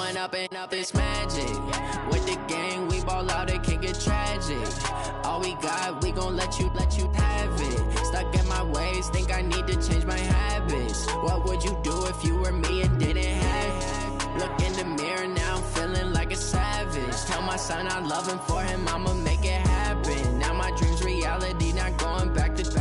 One up and up, it's magic. With the gang, we ball out, it can get tragic. All we got, we gon' let you have it. Stuck in my ways, think I need to change my habits. What would you do if you were me and didn't have it? Look in the mirror, now I'm feeling like a savage. Tell my son I love him, for him I'ma make it happen. Now my dream's reality, not going back to.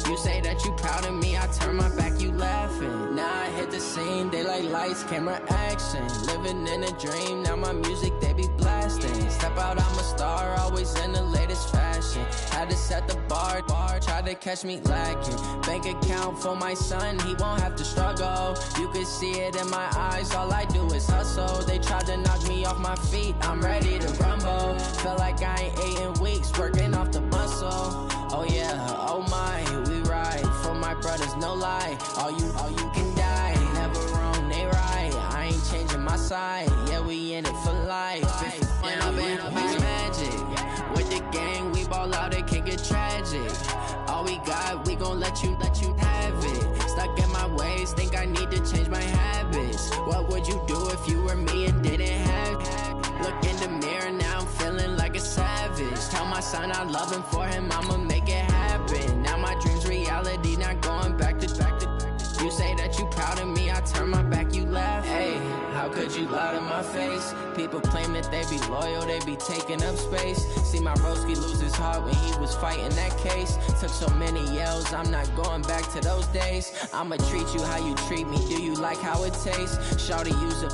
You say that you proud of me, I turn my back, you laughing. Now I hit the scene, daylight lights, camera action. Living in a dream, now my music, they be blasting. Step out, I'm a star, always in the latest fashion. Had to set the bar, try to catch me lacking. Bank account for my son, he won't have to struggle. You can see it in my eyes, all I do is hustle. They tried to knock me off my feet, I'm ready to rumble. Feel like I ain't ate in weeks, working off the muscle. Oh yeah, oh my, we ride for my brothers, no lie. All you can die, never wrong, they right. I ain't changing my side, yeah, we in it for life. When up and up, it's magic. With the gang, we ball out, it can get tragic. All we got, we gon' let you have it. Stuck in my ways, think I need to change my habits. What would you do if you were me and didn't have it? Look in the mirror, now I'm feeling like a savage. Tell my son I love him, for him I'ma make it happen. Now my dream's reality, not going back to. You say that you proud of me, I turn my back, you laugh. Hey, how could you lie to my face? People claim that they be loyal, they be taking up space. See my broski lose his heart when he was fighting that case. Took so many yells, I'm not going back to those days. I'ma treat you how you treat me, do you like how it tastes? Shawty, use it,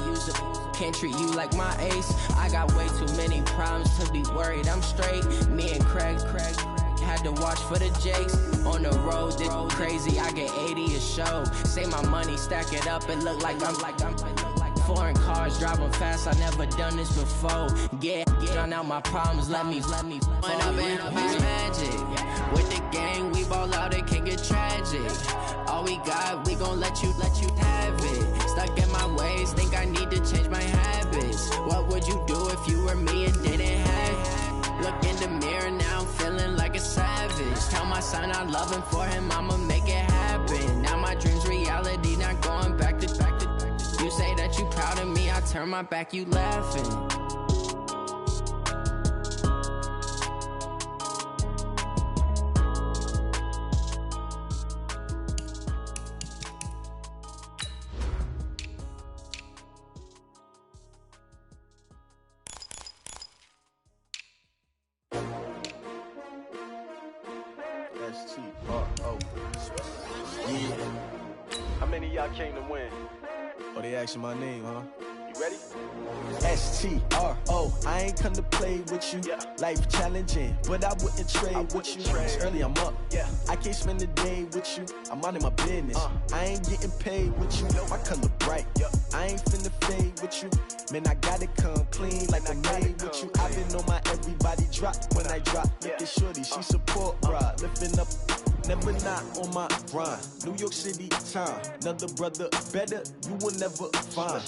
can't treat you like my ace. I got way too many problems to be worried, I'm straight. Me and Craig had to watch for the Jakes. On the road, this crazy, I get 80 a show. Say my money, stack it up, it look like I'm foreign cars, driving fast, I never done this before. Get drown out my problems, let me When up and up, it's magic. With the gang, we ball out, it can get tragic. All we got, we gon' let you have it. Stuck in my ways, think I need to change my habits. What would you do if you were me and didn't have it? Look in the mirror, now I'm feeling like a savage. Tell my son I love him, for him I'ma make it happen. Now my dream's reality, not going back to. You say that you proud of me, I turn my back, you laughing. STRO. Yeah. How many of y'all came to win? Oh, they asking my name, huh? You ready? STRO. I ain't come to play with you. Yeah. Life challenging, but I wouldn't trade with you. It's early, I'm up. Yeah. I can't spend the day with you. I'm minding my business. I ain't getting paid with you. My color bright. Yeah. I ain't finna fade with you. Man, I gotta come clean like I'm made with you. I've been on my everybody drop when I drop. Look at shorty, she support ride. Lifting up. Never not on my grind. New York City time. Another brother better, you will never find.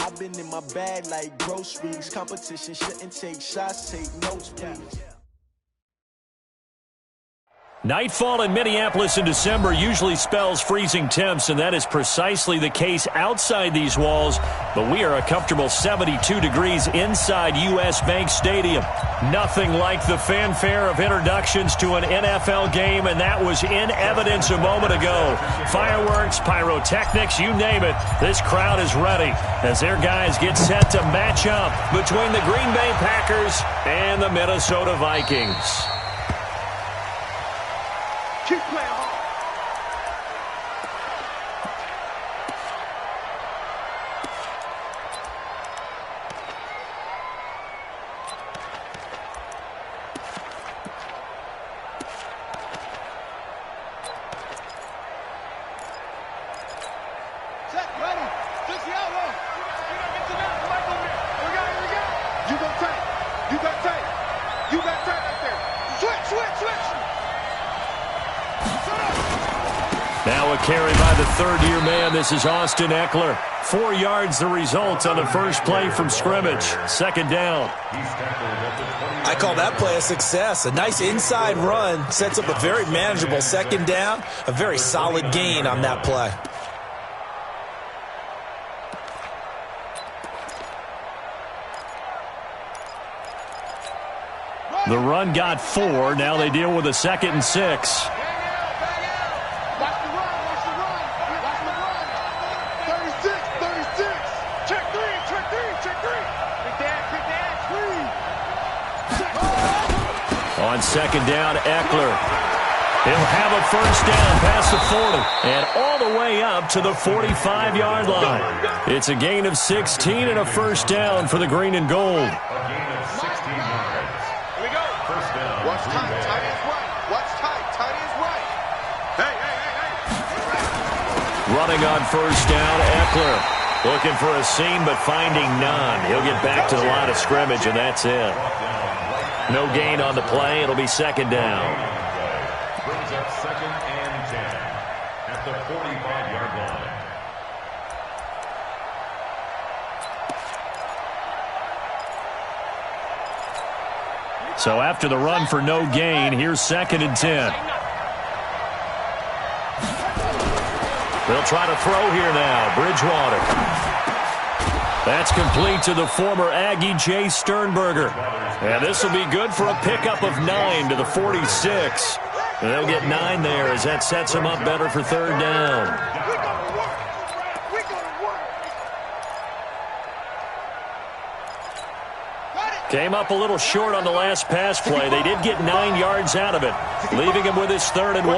I've been in my bag like groceries. Competition shouldn't take shots, take notes, please. Nightfall in Minneapolis in December usually spells freezing temps, and that is precisely the case outside these walls. But we are a comfortable 72 degrees inside U.S. Bank Stadium. Nothing like the fanfare of introductions to an NFL game, and that was in evidence a moment ago. Fireworks, pyrotechnics, you name it. This crowd is ready as their guys get set to match up between the Green Bay Packers and the Minnesota Vikings. Keep playing hard. Set, ready. 60 out low. Get to that. Come on, over there. We got it. You got tight. You got tight. You got tight right there. Switch. Now a carry by the third-year man. This is Austin Eckler. 4 yards the result on the first play from scrimmage. Second down. I call that play a success. A nice inside run sets up a very manageable second down. A very solid gain on that play. The run got 4. Now they deal with a 2nd and 6. On 2nd down, Eckler. He'll have a first down past the 40 and all the way up to the 45-yard line. It's a gain of 16 and a first down for the green and gold. A gain of 16 yards. Here we go. First down. Watch tight. Tight is right. Watch tight. Tight is right. Hey. Running on first down, Eckler. Looking for a seam but finding none. He'll get back to the line of scrimmage, and that's it. No gain on the play. It'll be 2nd down. Brings up 2nd and 10 at the 45-yard line. So after the run for no gain, here's 2nd and 10. They'll try to throw here now. Bridgewater. That's complete to the former Aggie, Jay Sternberger. And this will be good for a pickup of 9 to the 46. And they'll get 9 there as that sets them up better for 3rd down. Came up a little short on the last pass play. They did get 9 yards out of it, leaving him with his 3rd and 1.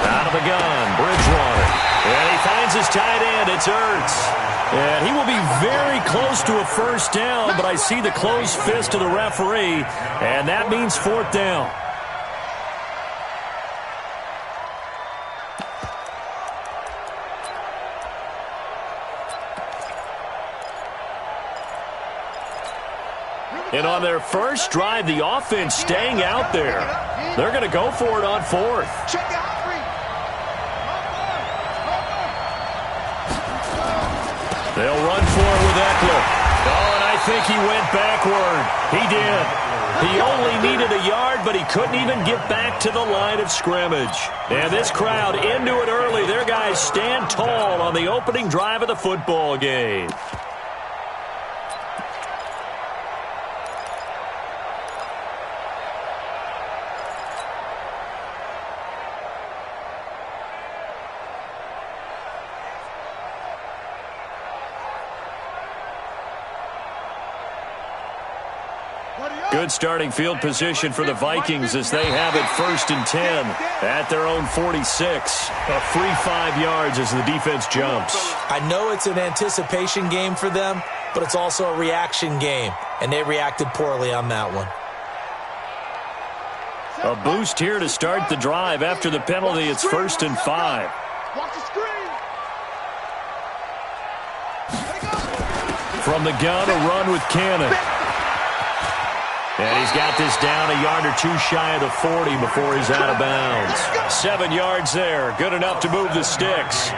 Out of the gun, Bridgewater. And he finds his tight end. It's Ertz. And he will be very close to a first down, but I see the closed fist of the referee, and that means 4th down. And on their first drive, the offense staying out there. They're going to go for it on 4th. They'll run for it with Eckler. Oh, and I think he went backward. He did. He only needed a yard, but he couldn't even get back to the line of scrimmage. And this crowd into it early. Their guys stand tall on the opening drive of the football game. Good starting field position for the Vikings as they have it 1st and 10 at their own 46. A free 5 yards as the defense jumps. I know it's an anticipation game for them, but it's also a reaction game, and they reacted poorly on that one. A boost here to start the drive. After the penalty, it's 1st and 5. From the gun, a run with Cannon. And he's got this down a yard or 2 shy of the 40 before he's out of bounds. 7 yards there. Good enough to move the sticks.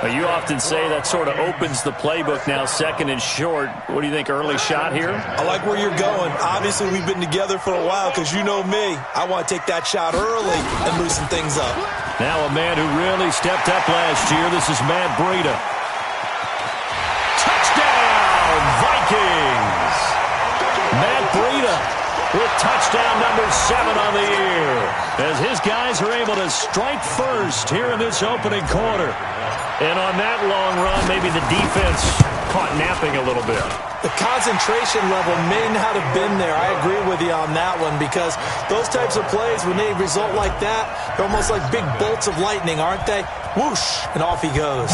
You often say that sort of opens the playbook now, 2nd and short. What do you think, early shot here? I like where you're going. Obviously, we've been together for a while because you know me. I want to take that shot early and loosen things up. Now a man who really stepped up last year. This is Matt Breida. Touchdown, Vikings! Matt Breida with touchdown number 7 on the year as his guys are able to strike first here in this opening quarter. And on that long run, maybe the defense caught napping a little bit. The concentration level may not have been there. I agree with you on that one because those types of plays, when they result like that, they're almost like big bolts of lightning, aren't they? Whoosh, and off he goes.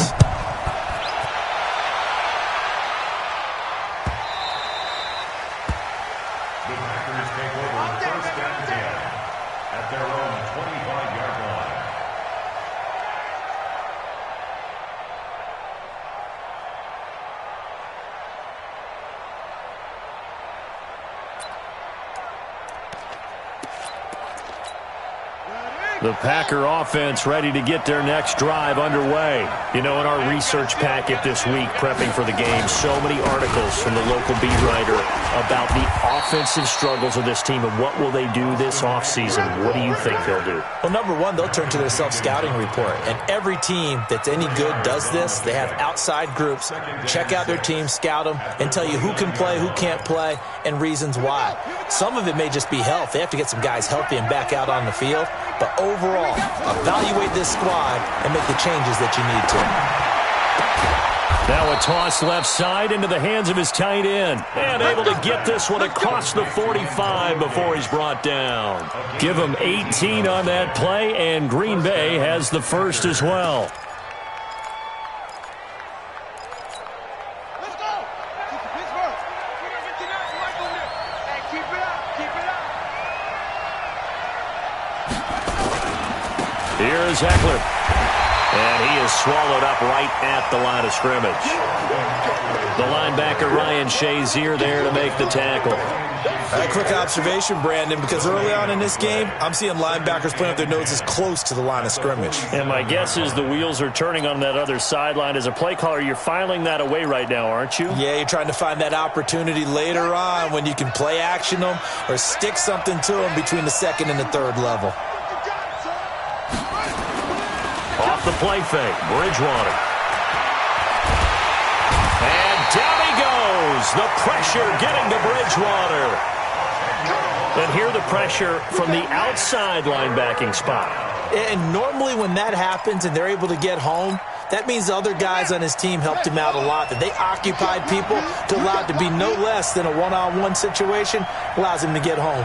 The Packers take over 1st and 10 at their own 25-yard line. The Packer offense ready to get their next drive underway. You know, in our research packet this week, prepping for the game, so many articles from the local beat writer about the offensive struggles of this team and what will they do this offseason. What do you think they'll do? Well, number one, they'll turn to their self-scouting report. And every team that's any good does this. They have outside groups, check out their team, scout them, and tell you who can play, who can't play, and reasons why. Some of it may just be health. They have to get some guys healthy and back out on the field. But overall, evaluate this squad and make the changes that you need to. Now a toss left side into the hands of his tight end. And able to get this one across the 45 before he's brought down. Give him 18 on that play, and Green Bay has the first as well. Here's Eckler. And he is swallowed up right at the line of scrimmage. The linebacker, Ryan Shazier, there to make the tackle. A quick observation, Brandon, because early on in this game, I'm seeing linebackers putting up their noses close to the line of scrimmage. And my guess is the wheels are turning on that other sideline. As a play caller, you're filing that away right now, aren't you? Yeah, you're trying to find that opportunity later on when you can play action them or stick something to them between the second and the third level. Off the play fake, Bridgewater. And down he goes. The pressure getting to Bridgewater. And here the pressure from the outside linebacking spot. And normally when that happens and they're able to get home, that means the other guys on his team helped him out a lot. That they occupied people to allow it to be no less than a one-on-one situation, allows him to get home.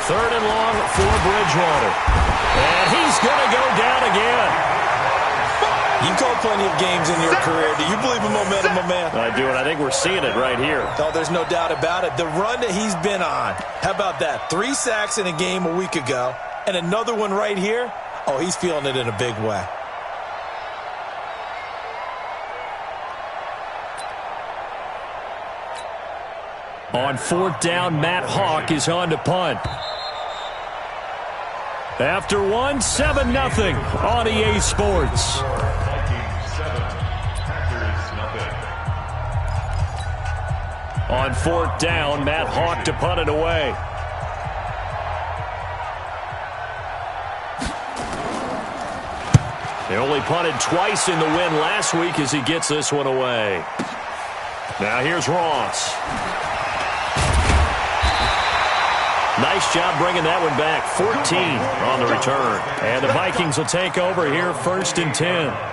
Third and long for Bridgewater. And he's going to go down again. You've called plenty of games in your career. Do you believe in momentum, my man? I do, and I think we're seeing it right here. No, there's no doubt about it. The run that he's been on, how about that? 3 sacks in a game a week ago, and another one right here. Oh, he's feeling it in a big way. On fourth down, Matt Hawk is on to punt. After one, 7-0 on EA Sports. On fourth down, Matt Hawk to punt it away. They only punted twice in the win last week as he gets this one away. Now here's Ross. Nice job bringing that one back. 14 on the return. And the Vikings will take over here, 1st and 10.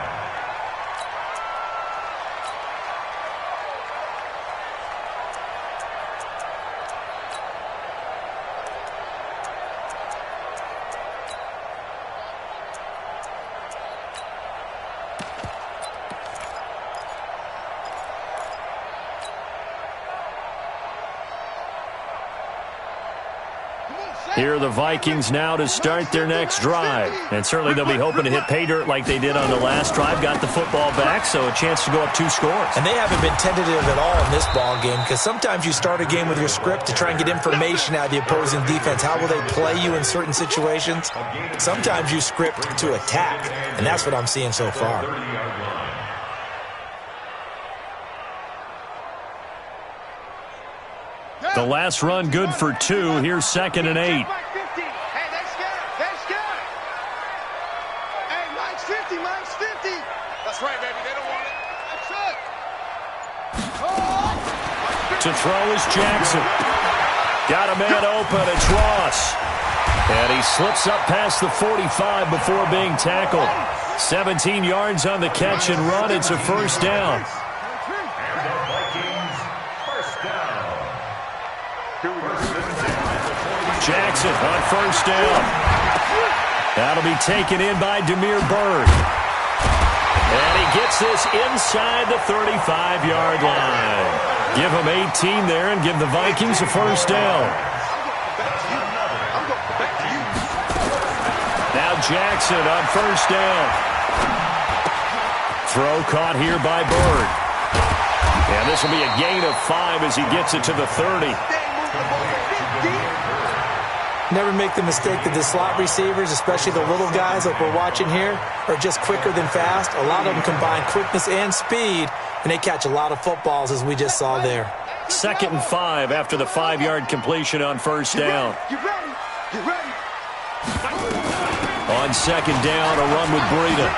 Here are the Vikings now to start their next drive. And certainly they'll be hoping to hit pay dirt like they did on the last drive. Got the football back, so a chance to go up 2 scores. And they haven't been tentative at all in this ball game, because sometimes you start a game with your script to try and get information out of the opposing defense. How will they play you in certain situations? Sometimes you script to attack, and that's what I'm seeing so far. The last run good for 2. Here's 2nd and 8. Hey, that's good. That's good. Hey, Mike's 50. Mike's 50. That's right, baby. They don't want it. That's it. To throw is Jackson. Got a man open. It's Ross. And he slips up past the 45 before being tackled. 17 yards on the catch and run. It's a first down. Jackson on first down. That'll be taken in by Demir Bird. And he gets this inside the 35-yard line. Give him 18 there and give the Vikings a first down. Now Jackson on first down. throw caught here by Bird. And this will be a gain of 5 as he gets it to the 30. Never make the mistake that the slot receivers, especially the little guys like we're watching here, are just quicker than fast. A lot of them combine quickness and speed, and they catch a lot of footballs, as we just saw there. 2nd and 5 after the 5-yard completion on first down. Get ready. Get ready. On 2nd down, a run with Breida.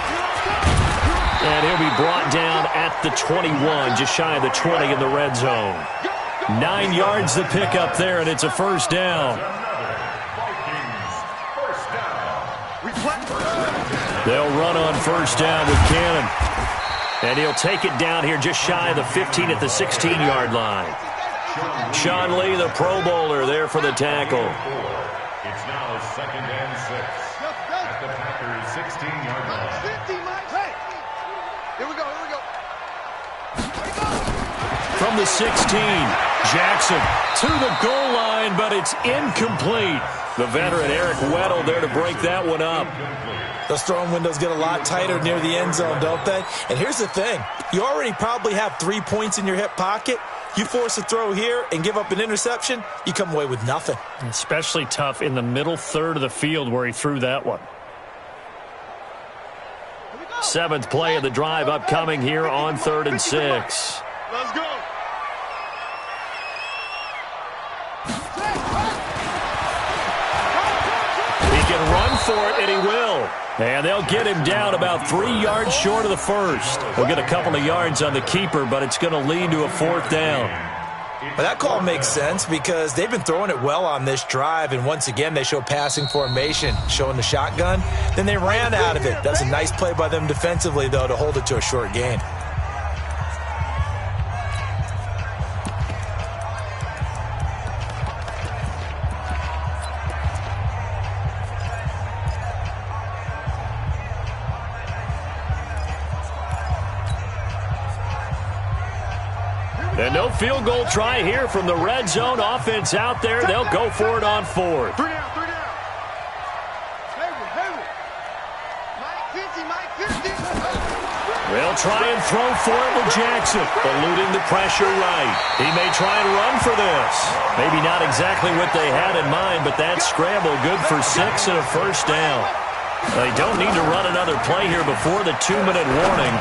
And he'll be brought down at the 21, just shy of the 20 in the red zone. 9 yards to pick up there, and it's a first down. They'll run on first down with Cannon. And he'll take it down here just shy of the 15 at the 16-yard line. Sean Lee, the Pro Bowler, there for the tackle. It's now 2nd and 6 at the Packers' 16-yard line. 50, Mike. Hey. Here we go. Here we go. From the 16, Jackson to the goal line, but it's incomplete. The veteran Eric Weddle there to break that one up. Those throwing windows get a lot tighter near the end zone, don't they? And here's the thing. You already probably have 3 points in your hip pocket. You force a throw here and give up an interception, you come away with nothing. Especially tough in the middle third of the field where he threw that one. 7th play of the drive upcoming here on 3rd and 6. Let's go. He can run for it, and he will. And they'll get him down about 3 yards short of the first. They'll get a couple of yards on the keeper, but it's going to lead to a 4th down. Well, that call makes sense because they've been throwing it well on this drive, and once again they show passing formation, showing the shotgun. Then they ran out of it. That was a nice play by them defensively, though, to hold it to a short gain. And no field goal try here from the red zone. Offense out there. They'll go for it on 4th. 3 down. 3 down. Hayward. Mike 50. They'll try and throw for it with Jackson, eluding the pressure right. He may try and run for this. Maybe not exactly what they had in mind, but that scramble good for 6 and a first down. They don't need to run another play here before the 2-minute warning.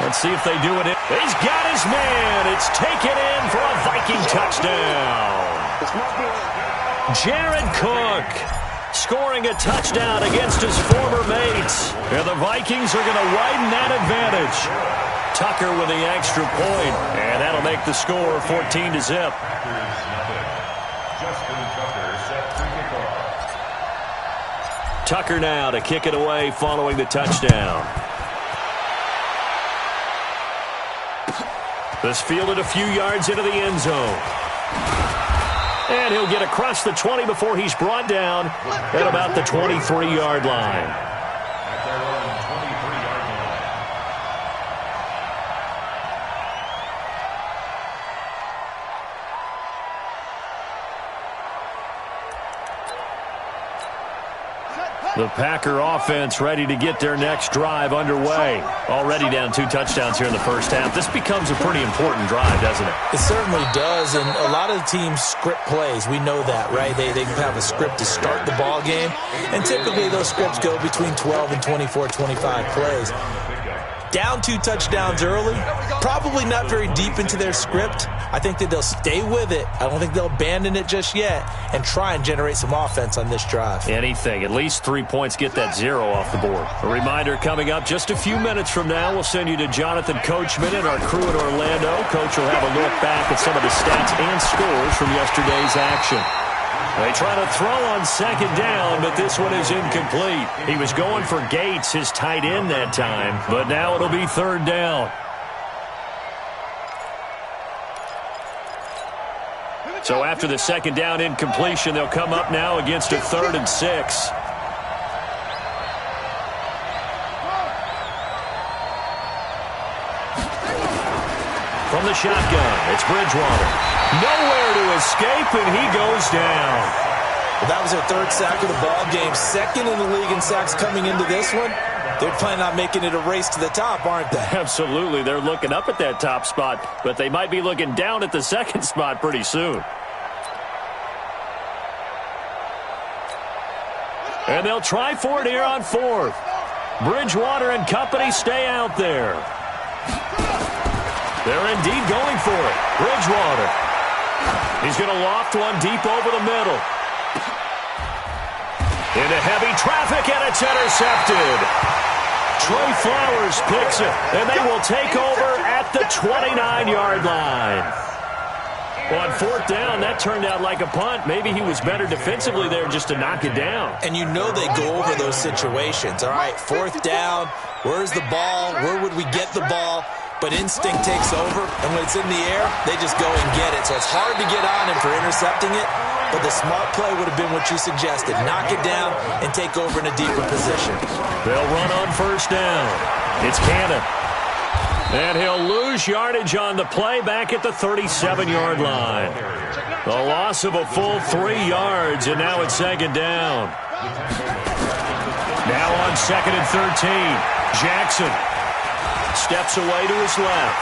Let's see if they do it. He's got his man. It's taken in for a Viking touchdown. Jared Cook scoring a touchdown against his former mates. And the Vikings are going to widen that advantage. Tucker with the extra point, and that'll make the score 14-0. Tucker now to kick it away following the touchdown. This fielded a few yards into the end zone. And he'll get across the 20 before he's brought down at about the 23-yard line. The Packer offense ready to get their next drive underway. Already down 2 touchdowns here in the first half. This becomes a pretty important drive, doesn't it? It certainly does, and a lot of the teams script plays. We know that, right? They have a script to start the ball game, and typically those scripts go between 12 and 24, 25 plays. Down 2 touchdowns early, probably not very deep into their script. I think that they'll stay with it. I don't think they'll abandon it just yet and try and generate some offense on this drive. Anything. At least 3 points, get that 0 off the board. A reminder coming up just a few minutes from now, we'll send you to Jonathan Coachman and our crew in Orlando. Coach will have a look back at some of the stats and scores from yesterday's action. They try to throw on 2nd down, but this one is incomplete. He was going for Gates, his tight end that time, but now it'll be 3rd down. So after the 2nd down incompletion, they'll come up now against a 3rd and 6. From the shotgun, it's Bridgewater. Nowhere to escape, and he goes down. Well, that was their 3rd sack of the ball game. 2nd in the league in sacks coming into this one. They're planning on making it a race to the top, aren't they? Absolutely. They're looking up at that top spot, but they might be looking down at the second spot pretty soon. And they'll try for it here on fourth. Bridgewater and company stay out there. They're indeed going for it. Bridgewater. He's going to loft one deep over the middle. Into heavy traffic, and it's intercepted. Trey Flowers picks it, and they will take over at the 29-yard line. Well, on fourth down, that turned out like a punt. Maybe he was better defensively there just to knock it down. And you know they go over those situations. All right, fourth down, where's the ball? Where would we get the ball? But instinct takes over, and when it's in the air, they just go and get it. So it's hard to get on him for intercepting it, but the smart play would have been what you suggested. Knock it down and take over in a deeper position. They'll run on first down. It's Cannon. And he'll lose yardage on the play back at the 37-yard line. The loss of a full 3 yards, and now it's second down. Now on second and 13, Jackson steps away to his left.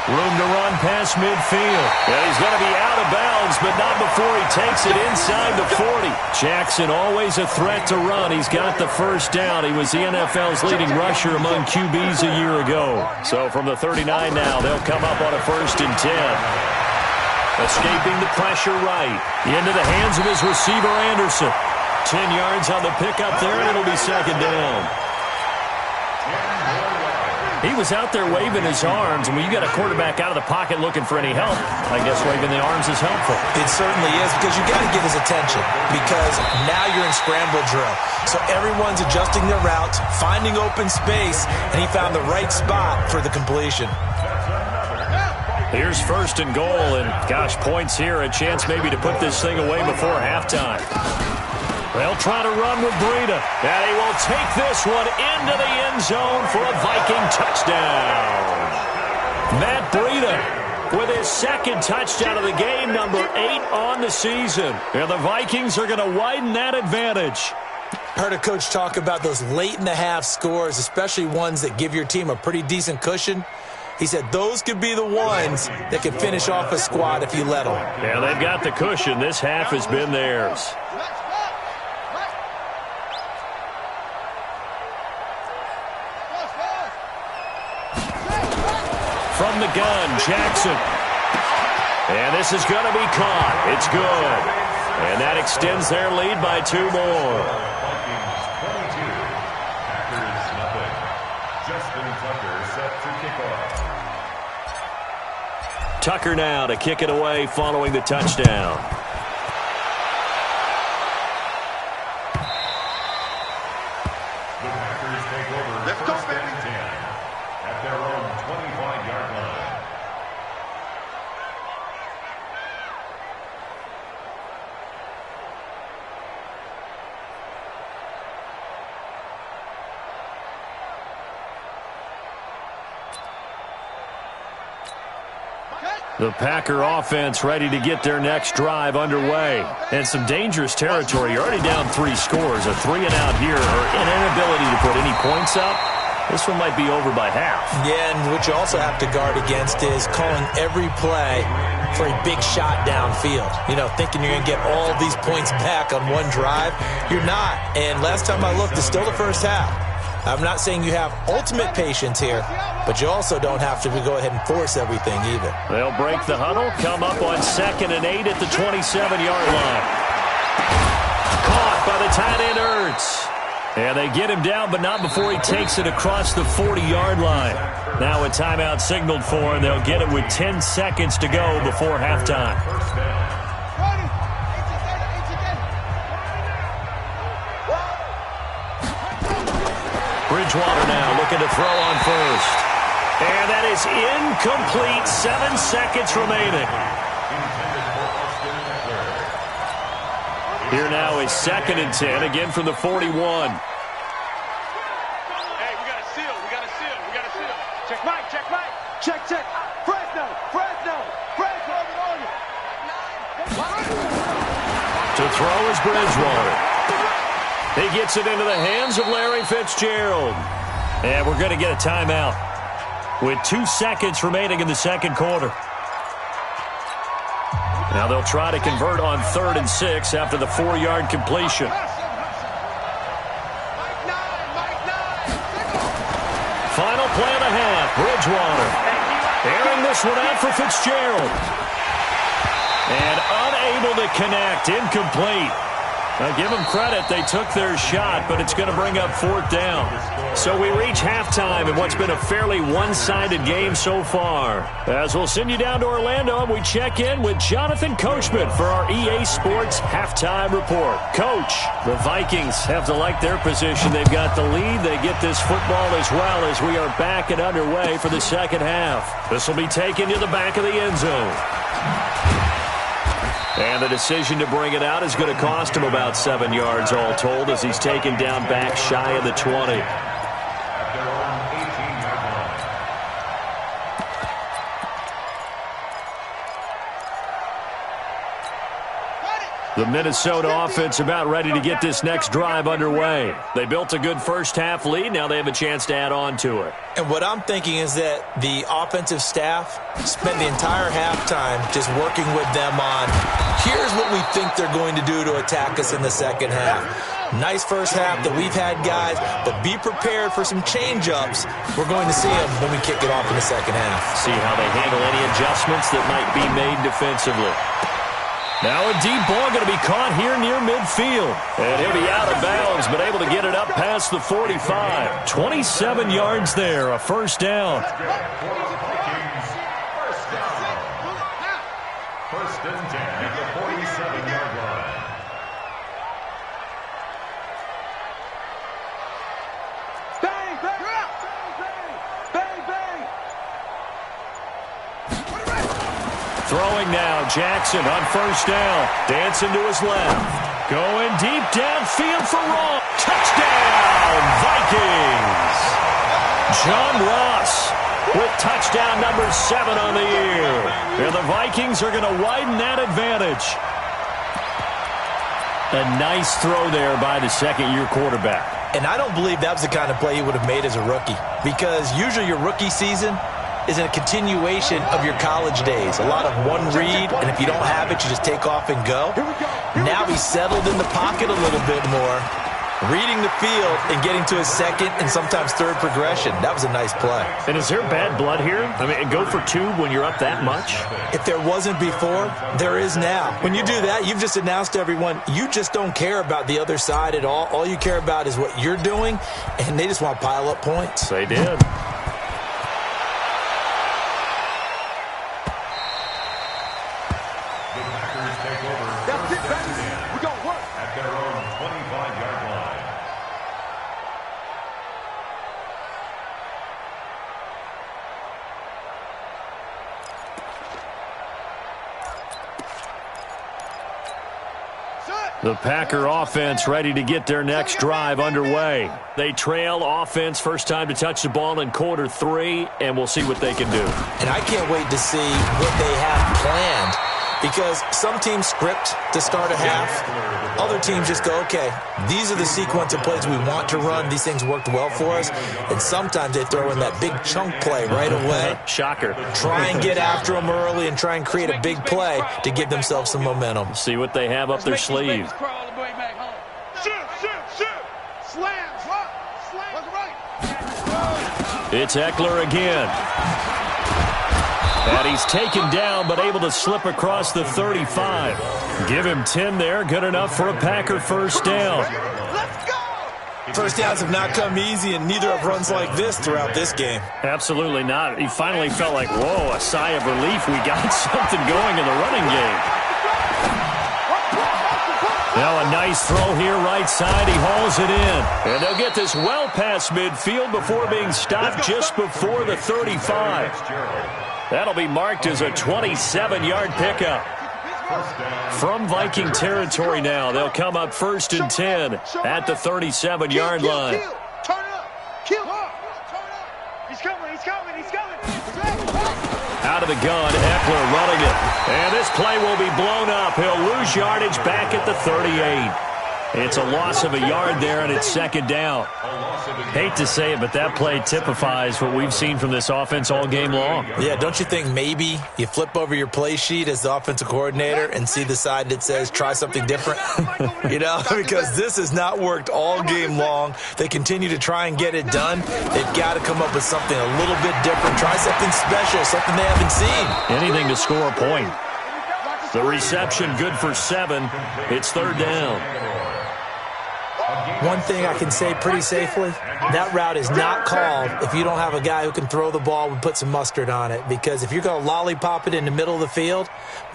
Room to run past midfield. And he's going to be out of bounds, but not before he takes it inside the 40. Jackson, always a threat to run. He's got the first down. He was the NFL's leading rusher among QBs a year ago. So from the 39 now, they'll come up on a first and 10. Escaping the pressure right. Into the hands of his receiver, Anderson. 10 yards on the pickup there, and it'll be second down. He was out there waving his arms, and when you got a quarterback out of the pocket looking for any help, I guess waving the arms is helpful. It certainly is, because you got to get his attention, because now you're in scramble drill. So everyone's adjusting their routes, finding open space, and he found the right spot for the completion. Here's first and goal, and gosh, points here, a chance maybe to put this thing away before halftime. They'll try to run with Breida, and he will take this one into the end zone for a Viking touchdown. Matt Breida with his second touchdown of the game, number 8 on the season. And the Vikings are going to widen that advantage. Heard a coach talk about those late-in-the-half scores, especially ones that give your team a pretty decent cushion. He said those could be the ones that could finish off a squad if you let them. Yeah, they've got the cushion. This half has been theirs. From the gun, Jackson. And this is going to be caught. It's good. And that extends their lead by 2 more. Tucker now to kick it away following the touchdown. The Packers take over first and 10 at their own 25-yard line. The Packer offense ready to get their next drive underway. And some dangerous territory. You're already down 3 scores. A 3-and-out here, or an inability to put any points up. This one might be over by half. Yeah, and what you also have to guard against is calling every play for a big shot downfield. You know, thinking you're going to get all these points back on one drive. You're not. And last time I looked, it's still the first half. I'm not saying you have ultimate patience here, but you also don't have to go ahead and force everything either. They'll break the huddle, come up on 2nd and 8 at the 27-yard line. Caught by the tight end, Ertz. And they get him down, but not before he takes it across the 40-yard line. Now a timeout signaled for, and they'll get it with 10 seconds to go before halftime. Bridgewater now looking to throw on first. And that is incomplete. 7 seconds remaining. Here now is 2nd and 10, again from the 41. Hey, we got a seal. We got a seal. We got a seal. Check Mike. Check Mike. Check, check. Fresno. Fresno. Fresno. To throw is Bridgewater. He gets it into the hands of Larry Fitzgerald. And we're going to get a timeout with 2 seconds remaining in the second quarter. Now they'll try to convert on 3rd and 6 after the 4-yard completion. Final play of the half, Bridgewater. Airing this one out for Fitzgerald. And unable to connect, incomplete. Now, give them credit. They took their shot, but it's going to bring up 4th down. So we reach halftime in what's been a fairly one-sided game so far. As we'll send you down to Orlando, and we check in with Jonathan Coachman for our EA Sports Halftime Report. Coach, the Vikings have to like their position. They've got the lead. They get this football as well as we are back and underway for the second half. This will be taken to the back of the end zone. And the decision to bring it out is going to cost him about 7 yards all told as he's taken down back shy of the 20. The Minnesota offense about ready to get this next drive underway. They built a good first-half lead. Now they have a chance to add on to it. And what I'm thinking is that the offensive staff spend the entire halftime just working with them on, here's what we think they're going to do to attack us in the second half. Nice first half that we've had, guys, but be prepared for some change-ups. We're going to see them when we kick it off in the second half. See how they handle any adjustments that might be made defensively. Now a deep ball going to be caught here near midfield. And he'll be out of bounds, but able to get it up past the 45. 27 yards there, a first down. First and 10 at the 47-yard line. Bang, bang, bang, bang, bang. Throwing now, Jackson on first down. Dancing to his left. Going deep downfield for Ross. Touchdown, Vikings! John Ross with touchdown number 7 on the year. And the Vikings are going to widen that advantage. A nice throw there by the second-year quarterback. And I don't believe that was the kind of play he would have made as a rookie, because usually your rookie season is a continuation of your college days. A lot of one read, and if you don't have it, you just take off and go. Now he's settled in the pocket a little bit more, reading the field and getting to his second and sometimes third progression. That was a nice play. And is there bad blood here? I mean, go for 2 when you're up that much? If there wasn't before, there is now. When you do that, you've just announced to everyone, you just don't care about the other side at all. All you care about is what you're doing, and they just want to pile up points. They did. The Packer offense ready to get their next drive underway. They trail offense, first time to touch the ball in quarter 3, and we'll see what they can do. And I can't wait to see what they have planned, because some teams script to start a half. Other teams just go, okay, these are the sequence of plays we want to run. These things worked well for us. And sometimes they throw in that big chunk play right away. Shocker. Try and get after them early and try and create a big play to give themselves some momentum. See what they have up their sleeve. It's Eckler again. And he's taken down, but able to slip across the 35. Give him 10 there. Good enough for a Packer first down. First downs have not come easy, and neither have runs like this throughout this game. Absolutely not. He finally felt like, whoa, a sigh of relief. We got something going in the running game. Now a nice throw here right side. He hauls it in. And they'll get this well past midfield before being stopped just before the 35. That'll be marked as a 27-yard pickup. From Viking territory now, they'll come up first and 10 at the 37-yard line. Out of the gun, Eckler running it. And this play will be blown up. He'll lose yardage back at the 38. It's a loss of a yard there, and it's second down. Hate to say it, but that play typifies what we've seen from this offense all game long. Yeah, don't you think maybe you flip over your play sheet as the offensive coordinator and see the side that says try something different? You know, because this has not worked all game long. They continue to try and get it done. They've got to come up with something a little bit different. Try something special, something they haven't seen. Anything to score a point. The reception good for 7. It's third down. One thing I can say pretty safely, that route is not called if you don't have a guy who can throw the ball and put some mustard on it. Because if you're going to lollipop it in the middle of the field,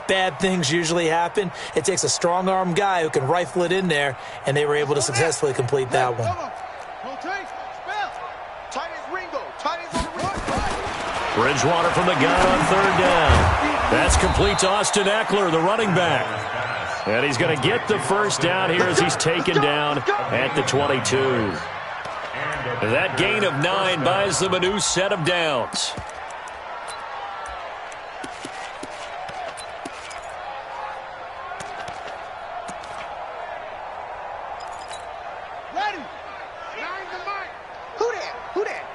bad things usually happen. It takes a strong-arm guy who can rifle it in there, and they were able to successfully complete that one. Bridgewater from the gun on third down. That's complete to Austin Eckler, the running back. And he's going to get the first down here as he's taken down at the 22. That gain of 9 buys them a new set of downs. Ready. Who that?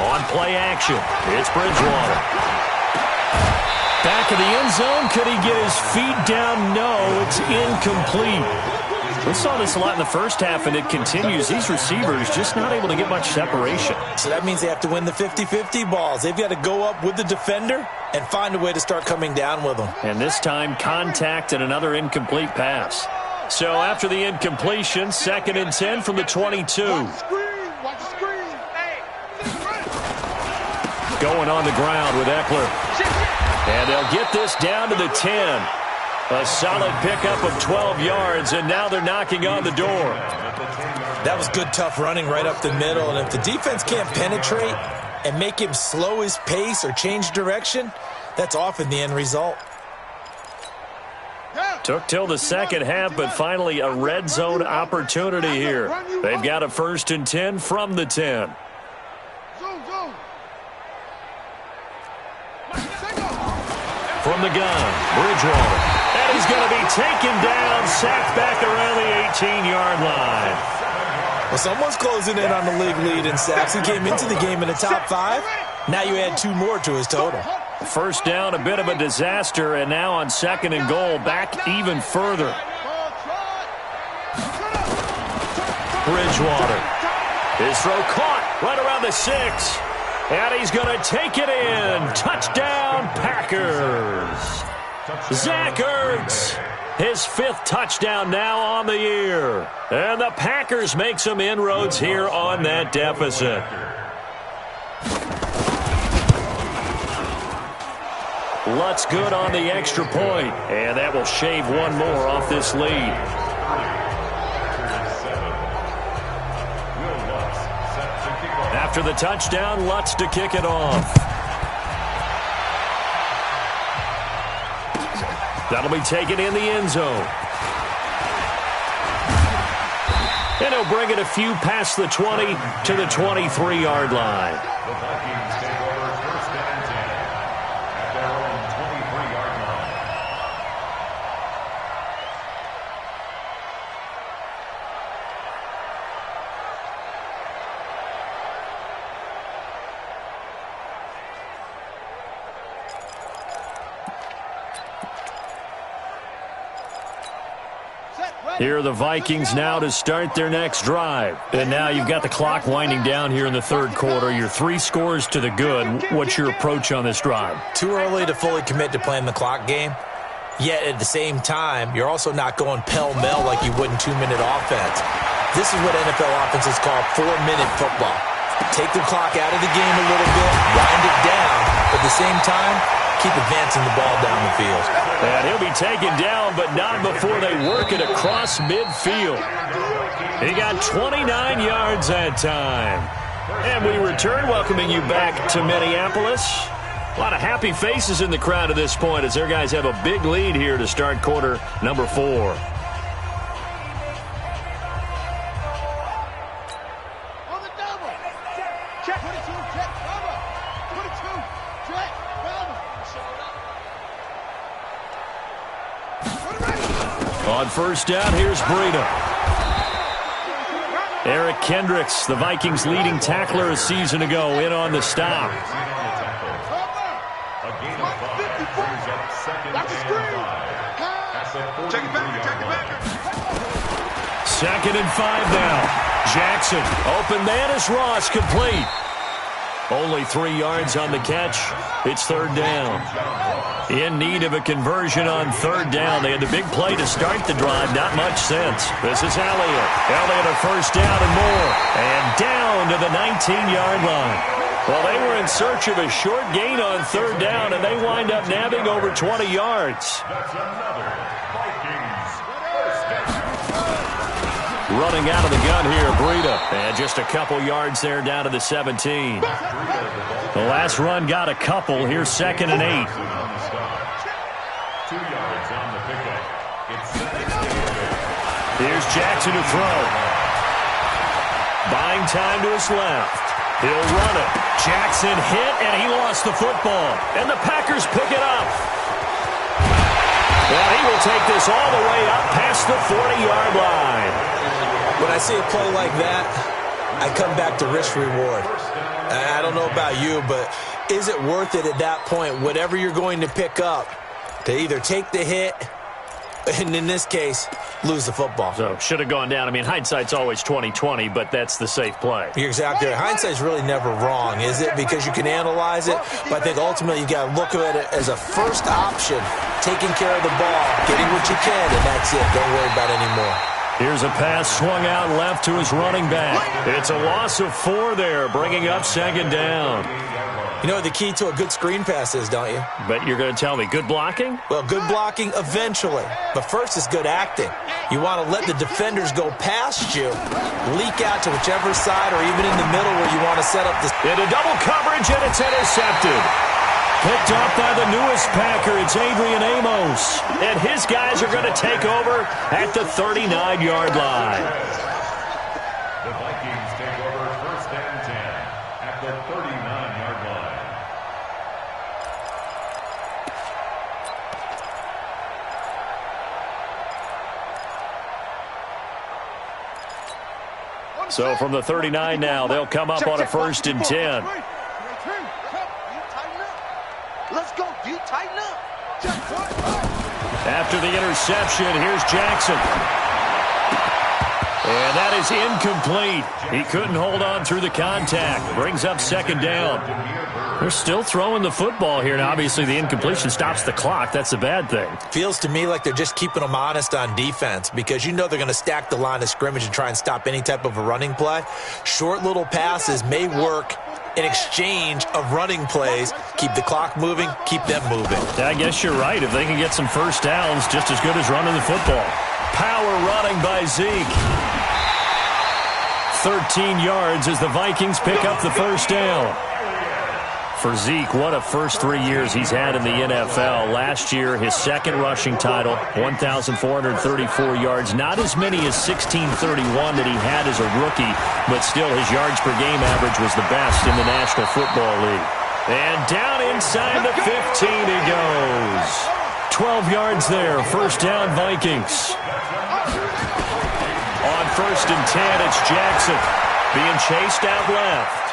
On play action, it's Bridgewater. Back of the end zone. Could he get his feet down? No, it's incomplete. We saw this a lot in the first half, and it continues. These receivers just not able to get much separation. So that means they have to win the 50-50 balls. They've got to go up with the defender and find a way to start coming down with them. And this time, contact and another incomplete pass. So after the incompletion, 2nd and 10 from the 22. Watch the screen. Hey. Going on the ground with Eckler. And they'll get this down to the 10. A solid pickup of 12 yards, and now they're knocking on the door. That was good, tough running right up the middle. And if the defense can't penetrate and make him slow his pace or change direction, that's often the end result. Took till the second half, but finally a red zone opportunity here. They've got a 1st and 10 from the 10. From the gun, Bridgewater. And he's going to be taken down, sacked back around the 18-yard line. Well, someone's closing in on the league lead in sacks. He came into the game in the top 5. Now you add 2 more to his total. First down, a bit of a disaster, and now on 2nd and goal, back even further. Bridgewater. His throw caught right around the 6. And he's going to take it in. Touchdown, Packers. Zach Ertz, his 5th touchdown now on the year. And the Packers make some inroads here on that deficit. Lutz good on the extra point. And that will shave one more off this lead. After the touchdown, Lutz to kick it off. That'll be taken in the end zone. And he'll bring it a few past the 20 to the 23-yard line. The Vikings take over 1st and 10 at their own 23-yard line. Here are the Vikings now to start their next drive. And now you've got the clock winding down here in the 3rd quarter. You're 3 scores to the good. What's your approach on this drive? Too early to fully commit to playing the clock game. Yet at the same time, you're also not going pell-mell like you would in 2-minute offense. This is what NFL offenses call 4-minute football. Take the clock out of the game a little bit, wind it down, but at the same time, keep advancing the ball down the field. And he'll be taken down, but not before they work it across midfield. He got 29 yards that time. And we return, welcoming you back to Minneapolis. A lot of happy faces in the crowd at this point as their guys have a big lead here to start quarter number 4. On first down, here's Breida. Eric Kendricks, the Vikings' leading tackler a season ago, in on the stop. Second and 5 now. Jackson, open man is Ross, complete. Only 3 yards on the catch. It's third down. In need of a conversion on third down. They had the big play to start the drive. Not much sense. This is Elliott. Elliott a first down and more. And down to the 19-yard line. Well, they were in search of a short gain on third down, and they wind up nabbing over 20 yards. That's another Vikings first down. Running out of the gun here, Breida. And just a couple yards there down to the 17. The last run got a couple. Here's second and 8. 2 yards on the pickup. It's second. Here's Jackson to throw. Buying time to his left. He'll run it. Jackson hit, and he lost the football. And the Packers pick it up. Well, he will take this all the way up past the 40-yard line. When I see a play like that, I come back to risk-reward. I don't know about you, but is it worth it at that point, whatever you're going to pick up, to either take the hit, and in this case, lose the football? So, should have gone down. I mean, hindsight's always 20/20, but that's the safe play. You're exactly right. Hindsight's really never wrong, is it? Because you can analyze it, but I think ultimately you got to look at it as a first option, taking care of the ball, getting what you can, and that's it. Don't worry about it anymore. Here's a pass swung out left to his running back. It's a loss of 4 there, bringing up second down. You know what the key to a good screen pass is, don't you? But you're going to tell me, good blocking? Well, good blocking eventually. But first is good acting. You want to let the defenders go past you, leak out to whichever side or even in the middle where you want to set up this. Into double coverage, and it's intercepted. Picked up by the newest Packer, it's Adrian Amos. And his guys are going to take over at the 39-yard line. The Vikings take over first and 10 at the 39-yard line. So from the 39 now, they'll come up on a first and 10. Let's go, D. Tighten up. After the interception, here's Jackson. And that is incomplete. He couldn't hold on through the contact. Brings up second down. They're still throwing the football here. Now, obviously, the incompletion stops the clock. That's a bad thing. Feels to me like they're just keeping them honest on defense because you know they're going to stack the line of scrimmage and try and stop any type of a running play. Short little passes may work in exchange of running plays. Keep the clock moving, keep them moving. Yeah, I guess you're right. If they can get some first downs, just as good as running the football. Power running by Zeke. 13 yards as the Vikings pick up the first down. For Zeke, what a first 3 years he's had in the NFL. Last year, his second rushing title, 1,434 yards. Not as many as 1,631 that he had as a rookie, but still his yards per game average was the best in the National Football League. And down inside the 15 he goes. 12 yards there, first down Vikings. On first and 10, it's Jackson being chased out left.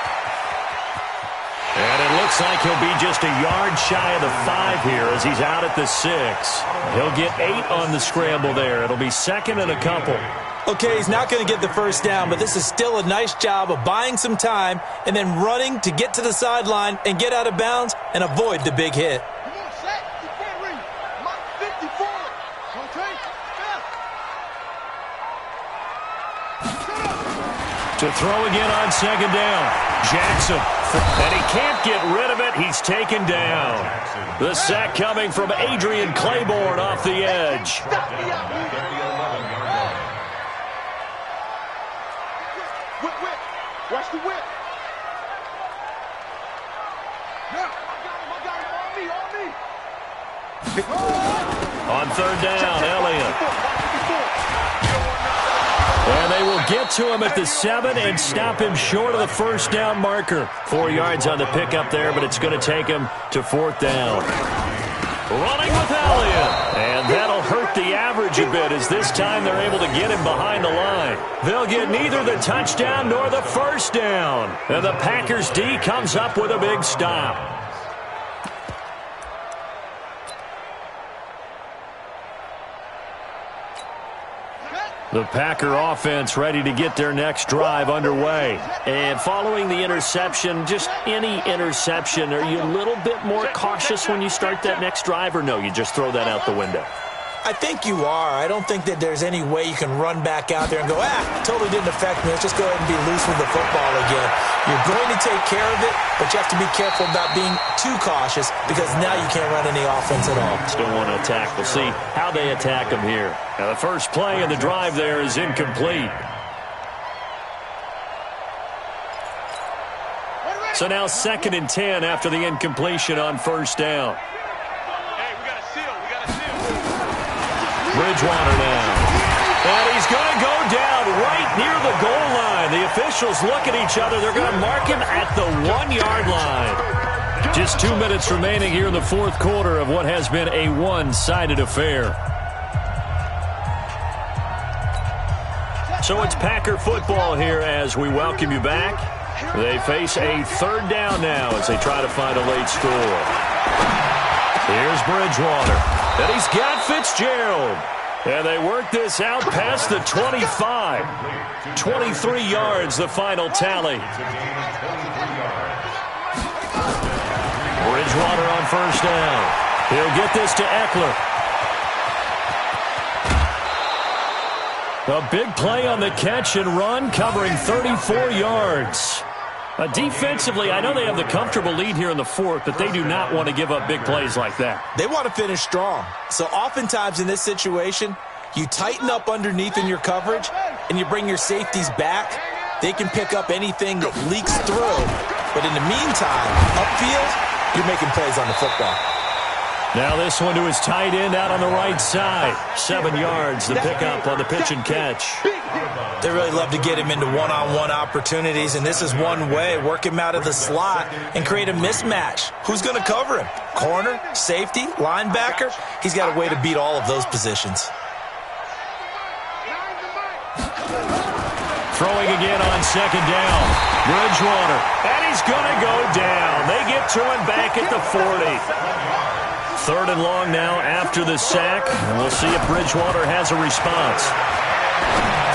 And it looks like he'll be just a yard shy of the 5 here as he's out at the 6. He'll get 8 on the scramble there. It'll be second and a couple. Okay, he's not going to get the first down, but this is still a nice job of buying some time and then running to get to the sideline and get out of bounds and avoid the big hit. Come on, Shaq. You can't read. Mark 54. Okay? To throw again on second down. Jackson. And he can't get rid of it. He's taken down. The sack coming from Adrian Claiborne off the edge. Whip. Watch the whip. Yeah, I got him. On me. On third down, Elliott. And they will get to him at the 7 and stop him short of the first down marker. 4 yards on the pickup there, but it's going to take him to fourth down. Running with Elliott. And that'll hurt leverage a bit as this time they're able to get him behind the line. They'll get neither the touchdown nor the first down. And the Packers D comes up with a big stop. The Packer offense ready to get their next drive underway. And following the interception, just any interception, are you a little bit more cautious when you start that next drive, or no, you just throw that out the window? I think you are. I don't think that there's any way you can run back out there and go, totally didn't affect me. Let's just go ahead and be loose with the football again. You're going to take care of it, but you have to be careful about being too cautious because now you can't run any offense at all. Still want to attack. We'll see how they attack them here. Now, the first play of the drive there is incomplete. So now 2nd and 10 after the incompletion on first down. Bridgewater now. And he's going to go down right near the goal line. The officials look at each other. They're going to mark him at the 1-yard line. Just 2 minutes remaining here in the fourth quarter of what has been a one-sided affair. So it's Packer football here as we welcome you back. They face a 3rd down now as they try to find a late score. Here's Bridgewater. And he's got Fitzgerald. And they work this out past the 25. 23 yards, the final tally. Bridgewater on first down. He'll get this to Eckler. A big play on the catch and run, covering 34 yards. Defensively, I know they have the comfortable lead here in the fourth, but they do not want to give up big plays like that. They want to finish strong. So oftentimes in this situation, you tighten up underneath in your coverage, and you bring your safeties back. They can pick up anything that leaks through. But in the meantime, upfield, you're making plays on the football. Now this one to his tight end out on the right side. 7 yards, the pickup on the pitch and catch. They really love to get him into one-on-one opportunities, and this is one way. Work him out of the slot and create a mismatch. Who's going to cover him? Corner, safety, linebacker? He's got a way to beat all of those positions. Throwing again on 2nd down. Bridgewater, and he's going to go down. They get to him back at the 40. 3rd and long now after the sack. And we'll see if Bridgewater has a response.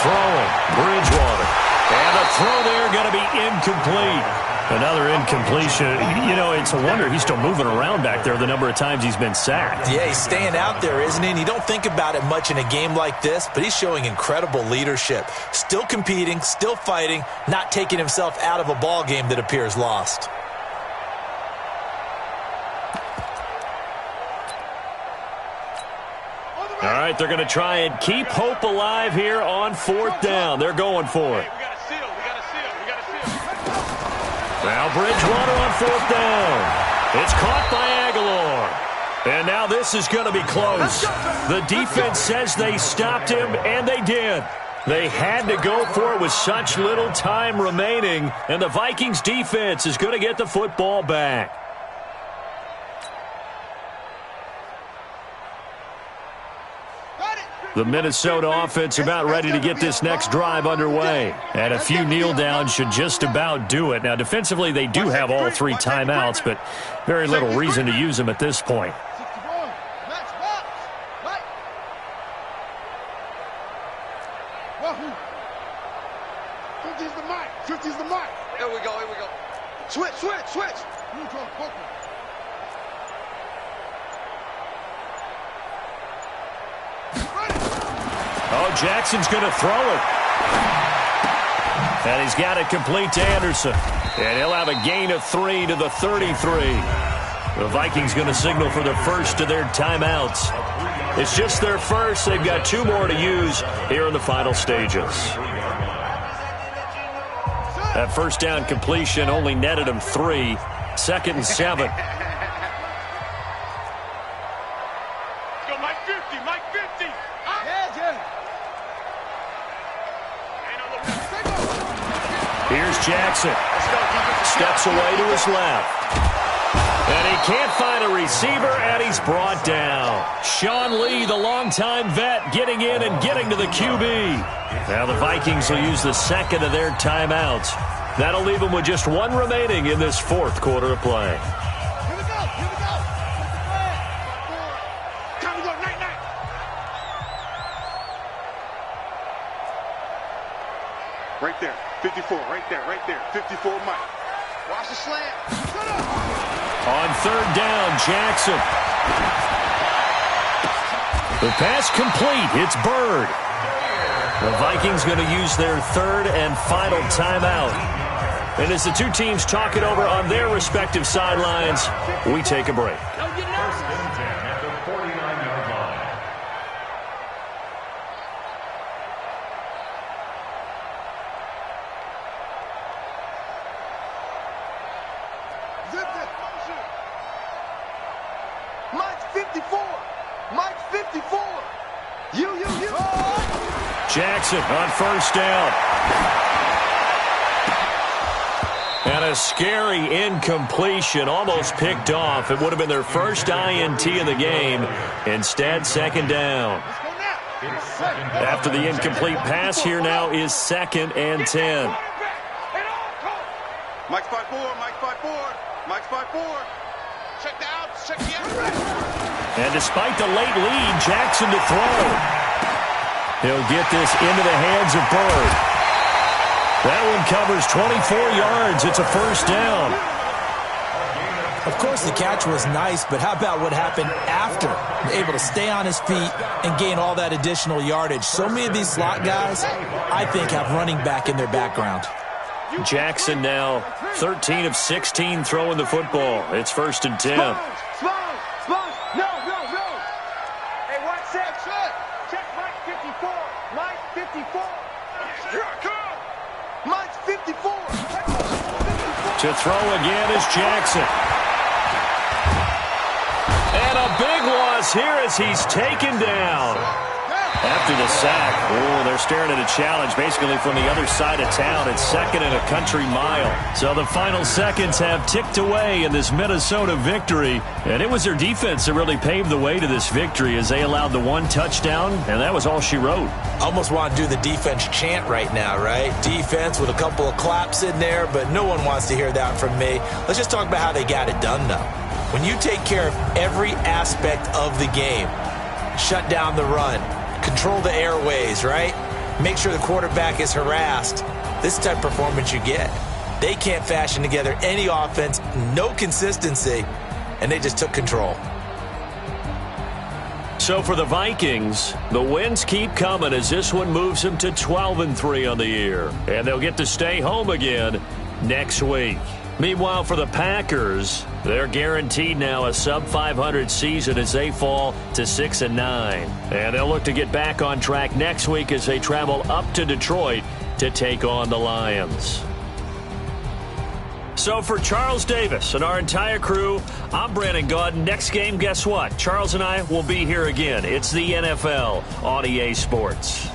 Throwing, Bridgewater. And the throw there going to be incomplete. Another incompletion. You know, it's a wonder he's still moving around back there the number of times he's been sacked. Yeah, he's staying out there, isn't he? And you don't think about it much in a game like this, but he's showing incredible leadership. Still competing, still fighting, not taking himself out of a ball game that appears lost. All right, they're going to try and keep hope alive here on 4th down. They're going for it. Now Bridgewater on 4th down. It's caught by Aguilar. And now this is going to be close. The defense says they stopped him, and they did. They had to go for it with such little time remaining, and the Vikings defense is going to get the football back. The Minnesota offense about ready to get this next drive underway. And a few kneel downs should just about do it. Now, defensively, they do have all 3 timeouts, but very little reason to use them at this point. Here we go. Switch. Oh, Jackson's going to throw it. And he's got it complete to Anderson. And he'll have a gain of 3 to the 33. The Vikings going to signal for the first of their timeouts. It's just their first. They've got 2 more to use here in the final stages. That first down completion only netted him 3. 2nd and 7. Here's Jackson. Steps away to his left. And he can't find a receiver, and he's brought down. Sean Lee, the longtime vet, getting in and getting to the QB. Now the Vikings will use the second of their timeouts. That'll leave them with just one remaining in this fourth quarter of play. Here we go. Here we go. Time to go. Night, night. Right there. 54. Right there. Right there. 54, Mike. Watch the slant. Shut up. On third down, Jackson. The pass complete. It's Bird. The Vikings going to use their third and final timeout. And as the two teams talk it over on their respective sidelines, we take a break. First and 10 at the 49-yard line. Zip this. Mike's 54. Mike's 54. You. Jackson on first down. And a scary incompletion, almost picked off. It would have been their first INT of the game. Instead, second down. After the incomplete pass, here now is 2nd and 10. Mike's 5-4. Mike's 5-4. Mike's 5-4. Check the outs. Check the outs. And despite the late lead, Jackson to throw. He'll get this into the hands of Bird. That one covers 24 yards. It's a first down. Of course, the catch was nice, but how about what happened after? Able to stay on his feet and gain all that additional yardage. So many of these slot guys, I think, have running back in their background. Jackson now 13 of 16 throwing the football. It's 1st and 10. Spons. No. Hey, watch that. Check Mike 54. Mike 54. Here I come. Mike's 54. To throw again is Jackson. And a big loss here as he's taken down. After the sack, they're staring at a challenge basically from the other side of town. It's 2nd and a country mile. So the final seconds have ticked away in this Minnesota victory. And it was their defense that really paved the way to this victory as they allowed the one touchdown, and that was all she wrote. Almost want to do the defense chant right now, right? Defense with a couple of claps in there, but no one wants to hear that from me. Let's just talk about how they got it done, though. When you take care of every aspect of the game, shut down the run, control the airways, right? Make sure the quarterback is harassed. This type of performance you get. They can't fashion together any offense, no consistency, and they just took control. So for the Vikings, the wins keep coming as this one moves them to 12-3 on the year. And they'll get to stay home again next week. Meanwhile, for the Packers, they're guaranteed now a sub-500 season as they fall to 6-9. And they'll look to get back on track next week as they travel up to Detroit to take on the Lions. So for Charles Davis and our entire crew, I'm Brandon Gaudin. Next game, guess what? Charles and I will be here again. It's the NFL on EA Sports.